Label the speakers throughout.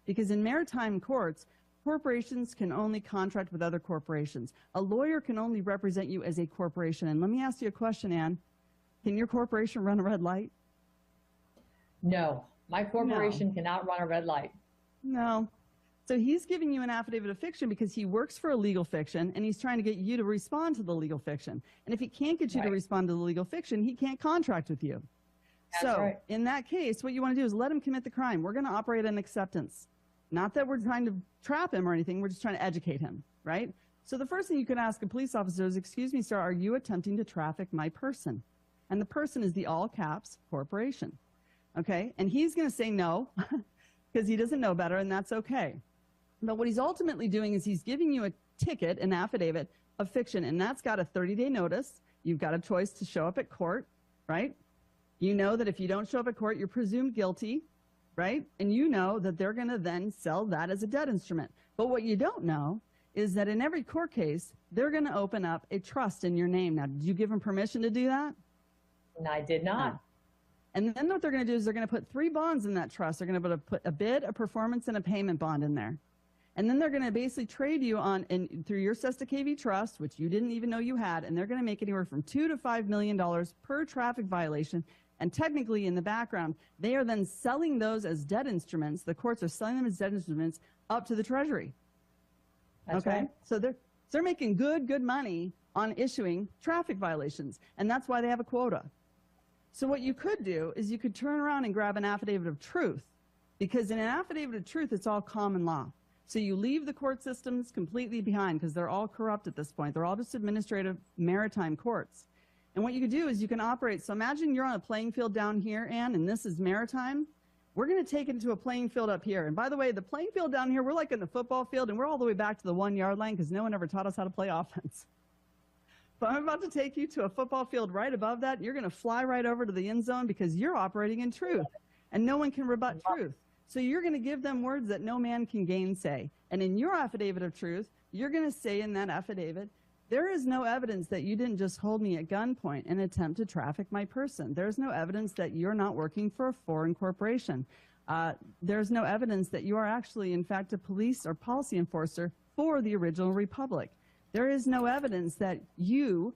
Speaker 1: Because in maritime courts, corporations can only contract with other corporations. A lawyer can only represent you as a corporation. And let me ask you a question, Ann. Can your corporation run a red light?
Speaker 2: No, my corporation cannot run a red light.
Speaker 1: No. So he's giving you an affidavit of fiction because he works for a legal fiction and he's trying to get you to respond to the legal fiction. And if he can't get you to respond to the legal fiction, he can't contract with you. So in that case, what you want to do is let him commit the crime. We're going to operate on acceptance. Not that we're trying to trap him or anything. We're just trying to educate him, right? So the first thing you could ask a police officer is, excuse me, sir, are you attempting to traffic my person? And the person is the all caps corporation, okay? And he's going to say no because he doesn't know better, and that's okay. But what he's ultimately doing is he's giving you a ticket, an affidavit of fiction, and that's got a 30-day notice. You've got a choice to show up at court, right? You know that if you don't show up at court, you're presumed guilty, right? And you know that they're going to then sell that as a debt instrument. But what you don't know is that in every court case, they're going to open up a trust in your name. Now, did you give them permission to do that?
Speaker 2: And I did not.
Speaker 1: No. And then what they're going to do is they're going to put 3 bonds in that trust. They're going to put a bid, a performance, and a payment bond in there. And then they're going to basically trade you on through your Sesta KV trust, which you didn't even know you had, and they're going to make anywhere from $2 to $5 million per traffic violation. And technically, in the background, they are then selling those as debt instruments. The courts are selling them as debt instruments up to the Treasury.
Speaker 2: That's
Speaker 1: okay?
Speaker 2: Right.
Speaker 1: So they're making good money on issuing traffic violations, and that's why they have a quota. So what you could do is you could turn around and grab an affidavit of truth, because in an affidavit of truth, it's all common law. So you leave the court systems completely behind because they're all corrupt at this point. They're all just administrative maritime courts. And what you can do is you can operate. So imagine you're on a playing field down here, Ann, and this is maritime. We're going to take it to a playing field up here. And by the way, the playing field down here, we're like in the football field, and we're all the way back to the 1-yard line because no one ever taught us how to play offense. But I'm about to take you to a football field right above that. You're going to fly right over to the end zone because you're operating in truth, and no one can rebut truth. So you're going to give them words that no man can gainsay. And in your affidavit of truth, you're going to say in that affidavit, there is no evidence that you didn't just hold me at gunpoint and attempt to traffic my person. There's no evidence that you're not working for a foreign corporation. There's no evidence that you are actually, in fact, a police or policy enforcer for the original republic. There is no evidence that you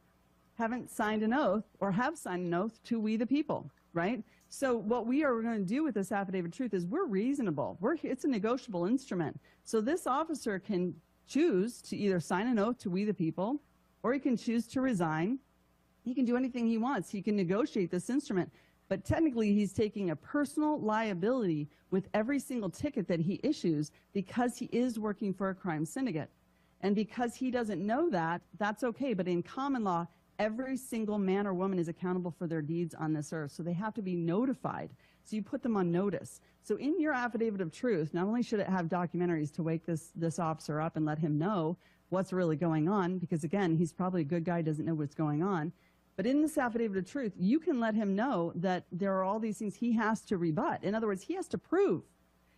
Speaker 1: haven't signed an oath or have signed an oath to we the people, right? So what we are going to do with this affidavit of truth is we're reasonable. It's a negotiable instrument. So this officer can choose to either sign an oath to we the people, or he can choose to resign. He can do anything he wants. He can negotiate this instrument. But technically, he's taking a personal liability with every single ticket that he issues because he is working for a crime syndicate. And because he doesn't know that, that's okay. But in common law, every single man or woman is accountable for their deeds on this earth. So they have to be notified. So you put them on notice. So in your affidavit of truth, not only should it have documentaries to wake this officer up and let him know what's really going on, because again, he's probably a good guy, doesn't know what's going on. But in this affidavit of truth, you can let him know that there are all these things he has to rebut. In other words, he has to prove.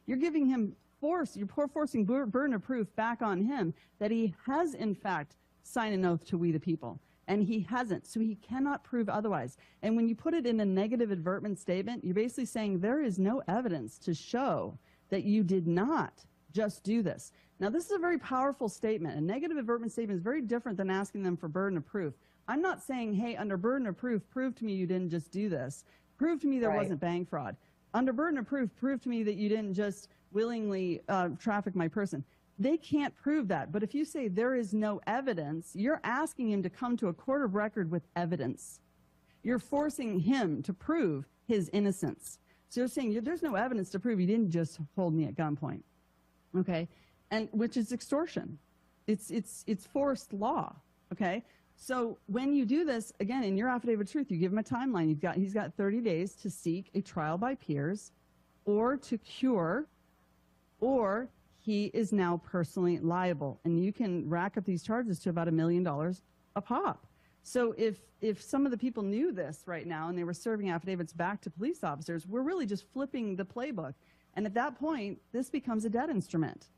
Speaker 1: You're giving him force, you're forcing burden of proof back on him that he has in fact signed an oath to we the people. And he hasn't, so he cannot prove otherwise. And when you put it in a negative advertement statement, you're basically saying there is no evidence to show that you did not just do this. Now, this is a very powerful statement. A negative advertement statement is very different than asking them for burden of proof. I'm not saying, hey, under burden of proof, prove to me you didn't just do this. Prove to me there wasn't bank fraud. Under burden of proof, prove to me that you didn't just willingly traffic my person. They can't prove that. But if you say there is no evidence, you're asking him to come to a court of record with evidence. You're forcing him to prove his innocence. So you're saying there's no evidence to prove you didn't just hold me at gunpoint, okay? And which is extortion. It's forced law, okay? So when you do this, again, in your affidavit of truth, you give him a timeline. He's got 30 days to seek a trial by peers or to cure, or he is now personally liable. And you can rack up these charges to about $1 million a pop. So if some of the people knew this right now and they were serving affidavits back to police officers, we're really just flipping the playbook. And at that point, this becomes a debt instrument.